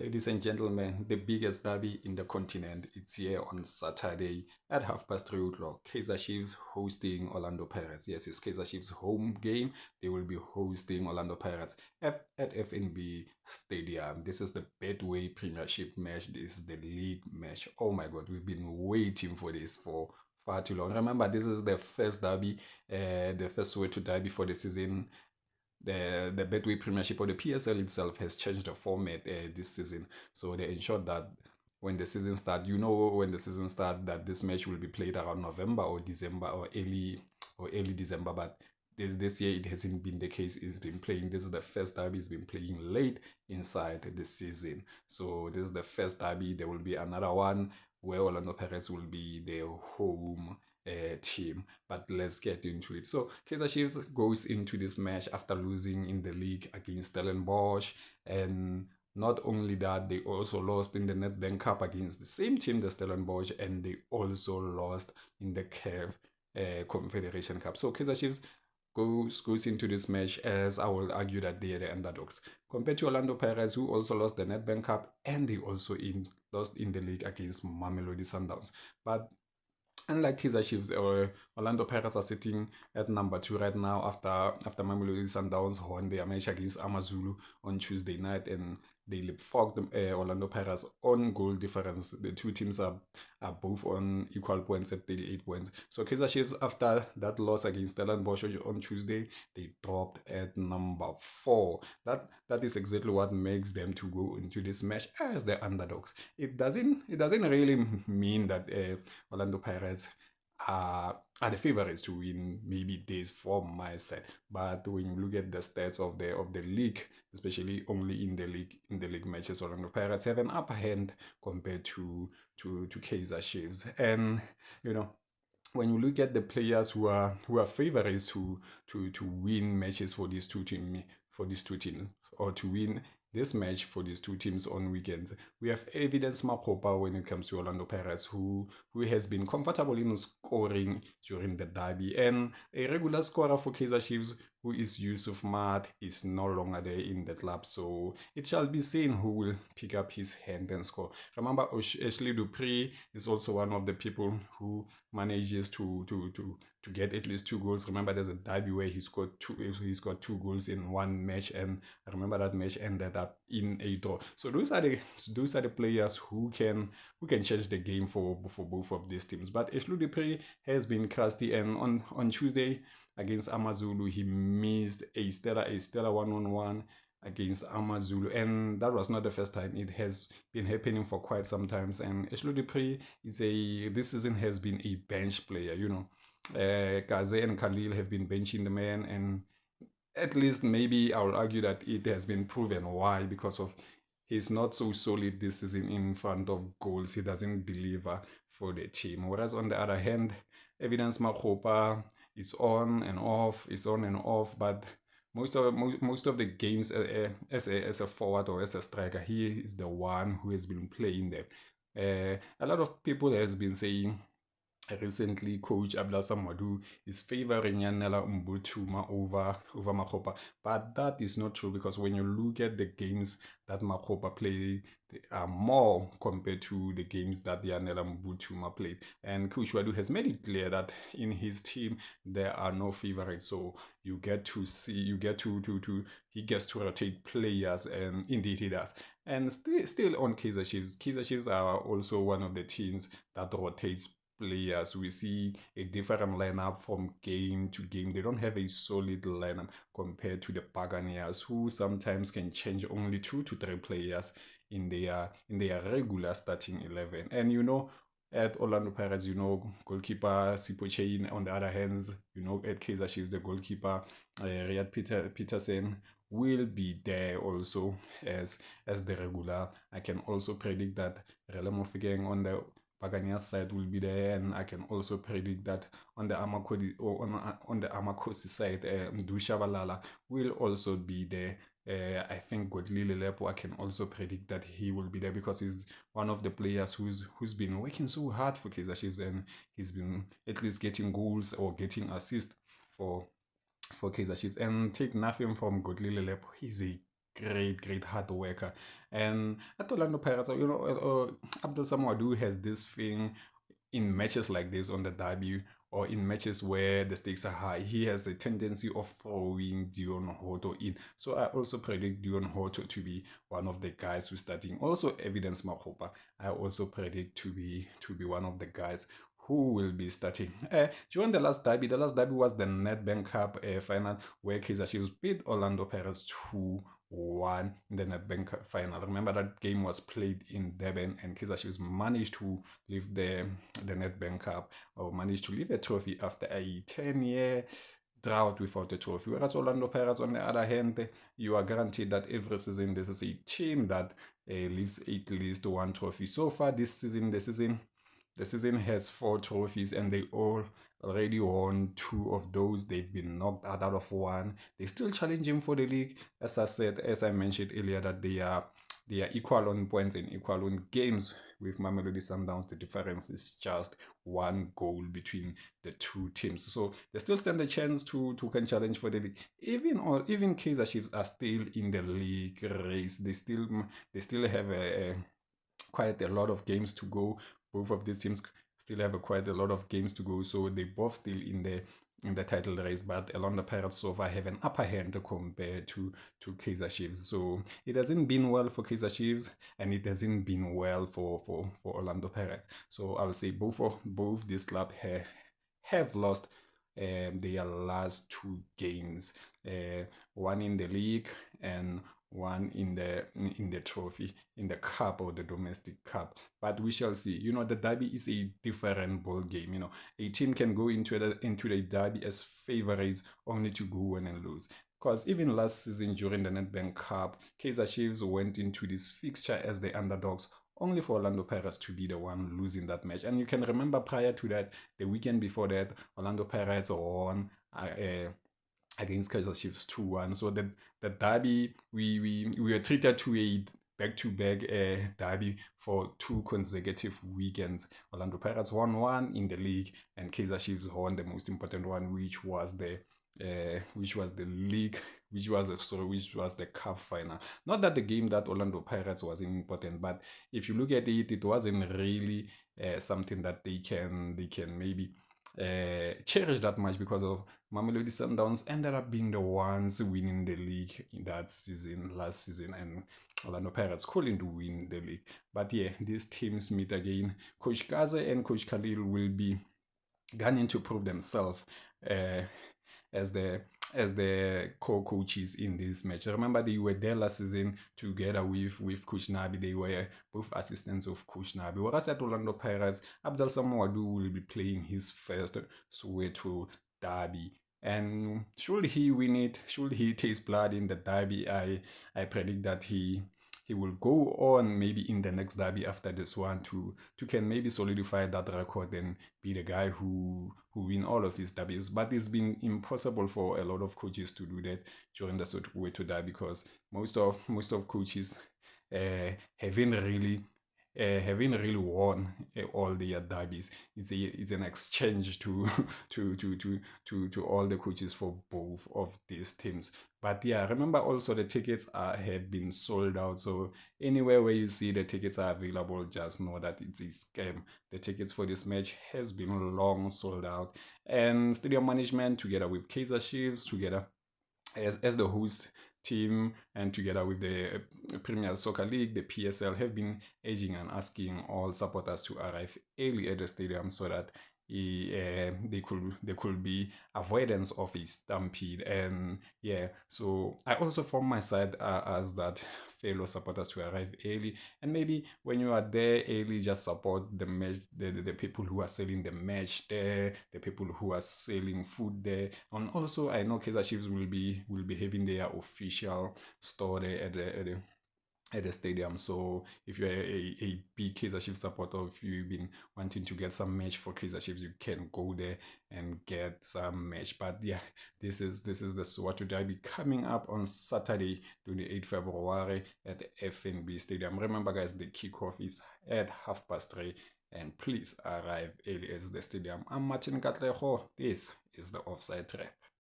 Ladies and gentlemen, the biggest derby in the continent. It's here on Saturday at 3:30. Kaizer Chiefs hosting Orlando Pirates. Yes, it's Kaizer Chiefs' home game. They will be hosting Orlando Pirates at FNB Stadium. This is the Betway Premiership match. This is the league match. Oh my God, we've been waiting for this for far too long. Remember, this is the first derby, the first Soweto derby for the season. The Betway Premiership or the PSL itself has changed the format this season, so they ensured that when the season starts, when the season starts that this match will be played around November or December or early December, but this year it hasn't been the case. It's been playing. This is the first derby. It's been playing late inside the season, so this is the first derby. There will be another one where Orlando Pirates will be their home team. But let's get into it. So Kaizer Chiefs goes into this match after losing in the league against Stellenbosch, and not only that, they also lost in the Nedbank Cup against the same team, the Stellenbosch, and they also lost in the CAF Confederation Cup. So Kaizer Chiefs goes into this match, as I will argue that they are the underdogs compared to Orlando Pirates, who also lost the Nedbank Cup, and they also lost in the league against Mamelodi Sundowns. But unlike Kaizer Chiefs, Orlando Pirates are sitting at number 2 right now after Mamelodi Sundowns won their match against Amazulu on Tuesday night, and they leapfrogged Orlando Pirates on goal difference. The two teams are both on equal points at 38 points. So Kaizer Chiefs, after that loss against Stellenbosch on Tuesday, they dropped at number 4. That is exactly what makes them to go into this match as the underdogs. It doesn't really mean that Orlando Pirates are the favorites to win. Maybe this from my side, but when you look at the stats of the league, especially only in the league matches, Orlando Pirates have an upper hand compared to Kaizer Chiefs. And you know, when you look at the players who are favorites to win matches for these two teams, or to win this match for these two teams on weekends, we have evidence Makgopa when it comes to Orlando Pirates, who has been comfortable in scoring during the derby, and a regular scorer for Kaizer Chiefs, who is Yusuf Maat, is no longer there in the club. So it shall be seen who will pick up his hand and score. Remember, Ashley Dupree is also one of the people who manages to get at least 2 goals. Remember, there's a derby where he's got 2 goals in one match, and I remember that match ended up in a draw. So those are the players who can change the game for both of these teams. But Ashley Dupree has been crusty, and on Tuesday against Amazulu, he missed a stellar one-on-one against Amazulu, and that was not the first time. It has been happening for quite some times, and Ashley Dupree this season has been a bench player. Kaizer and Khalil have been benching the man, and at least maybe I will argue that it has been proven why, because of he's not so solid this season in front of goals. He doesn't deliver for the team. Whereas on the other hand, Evidence Makgopa is on and off, but most of the games as a forward or as a striker, he is the one who has been playing there. A lot of people has been saying recently Coach Abdul Samadu is favoring Yanela Mbutuma over Makgopa, but that is not true, because when you look at the games that Makgopa played, they are more compared to the games that Yanela Mbutuma played. And Coach Wadu has made it clear that in his team there are no favorites, so he gets to rotate players, and indeed he does. And still on Kaizer Chiefs. Kaizer Chiefs are also one of the teams that rotates players. We see a different lineup from game to game. They don't have a solid lineup compared to the Buccaneers, who sometimes can change only 2 to 3 players in their regular starting 11. And at Orlando Pirates, goalkeeper Sipo Chain. On the other hand, at Kaizer Chiefs, the goalkeeper Riyad Peterson will be there also as the regular. I can also predict that Relemo Fikeng on the Buccaneers side will be there, and I can also predict that on the Amakosi side, Mdusha Balala will also be there. I think Godlile Lepo, I can also predict that he will be there, because he's one of the players who's been working so hard for Kaizer Chiefs, and he's been at least getting goals or getting assists for Kaizer Chiefs. And take nothing from Godlile Lepo, he's a great hard worker. And at Orlando Pirates, Abdul Samadu has this thing in matches like this on the derby or in matches where the stakes are high, he has a tendency of throwing Dion Hoto in. So I also predict Dion Hoto to be one of the guys who's starting. Also, Evidence Makgopa, I also predict to be one of the guys who will be starting. During the last derby was the Nedbank Cup final where Kaizer Chiefs beat Orlando Pirates 2-1 in the Nedbank Cup final. Remember that game was played in Durban and Kaizer Chiefs managed to leave the Nedbank Cup or managed to leave a trophy after a 10-year drought without a trophy. Whereas Orlando Pirates, on the other hand, you are guaranteed that every season this is a team that leaves at least one trophy. So far this season, the season has 4 trophies and they all already won 2 of those. They've been knocked out of one. They're still challenging for the league. As I mentioned earlier, that they are equal on points and equal on games with Mamelodi Sundowns. The difference is just 1 goal between the two teams. So they still stand a chance to can challenge for the league. Even Kaizer Chiefs are still in the league race. They still have quite a lot of games to go. Both of these teams still have quite a lot of games to go, so they both still in the title race. But Orlando Pirates so far have an upper hand compared to Kaizer Chiefs. So it hasn't been well for Kaizer Chiefs, and it hasn't been well for Orlando Pirates. So I'll say both these clubs have lost their last 2 games, one in the league and one in the trophy, in the cup or the domestic cup. But we shall see. The derby is a different ball game. A team can go into the derby as favorites only to go win and lose. Because even last season during the Nedbank Cup, Kaizer Chiefs went into this fixture as the underdogs, only for Orlando Pirates to be the one losing that match. And you can remember prior to that, the weekend before that, Orlando Pirates won against Kaizer Chiefs 2-1. So the derby, we were treated to a back-to-back derby for 2 consecutive weekends. Orlando Pirates won one in the league, and Kaizer Chiefs won the most important one, which was the league, which was the cup final. Not that the game that Orlando Pirates was important, but if you look at it, it wasn't really something that they can maybe cherish that much, because of Mamelodi Sundowns ended up being the ones winning the league in that season, last season, and Orlando Pirates couldn't win the league. But yeah, these teams meet again. Coach Kaizer and Coach Khalil will be gunning to prove themselves uh, as the co-coaches in this match. Remember, they were there last season together with Coach Nabi. They were both assistants of Coach Nabi. Whereas at Orlando Pirates, Abdul Samouadou will be playing his first Soweto derby. And should he win it, should he taste blood in the derby, I predict that he will go on maybe in the next derby after this one to can maybe solidify that record and be the guy who win all of his derbies. But it's been impossible for a lot of coaches to do that during the Soweto derby, because most of coaches haven't really won all their derbies. It's an exchange to to all the coaches for both of these teams. But yeah, remember also the tickets have been sold out. So anywhere where you see the tickets are available, just know that it's a scam. The tickets for this match has been long sold out, and stadium management together with Kaizer Chiefs, together as the host team, and together with the Premier Soccer League, the PSL, have been urging and asking all supporters to arrive early at the stadium so that there could be avoidance of a stampede. And yeah, so I also from my side as that fellow supporters to arrive early, and maybe when you are there early, just support the match, the people who are selling the match there, the people who are selling food there. And also I know Kaizer Chiefs will be having their official store there at the stadium. So if you're a big Kaizer Chiefs supporter, if you've been wanting to get some merch for Kaizer Chiefs, you can go there and get some merch. But yeah, this is the Soweto derby coming up on Saturday, 28th February at the FNB Stadium. Remember, guys, the kickoff is at 3:30, and please arrive early at the stadium. I'm Martin Katlejo. This is the Offside Trap.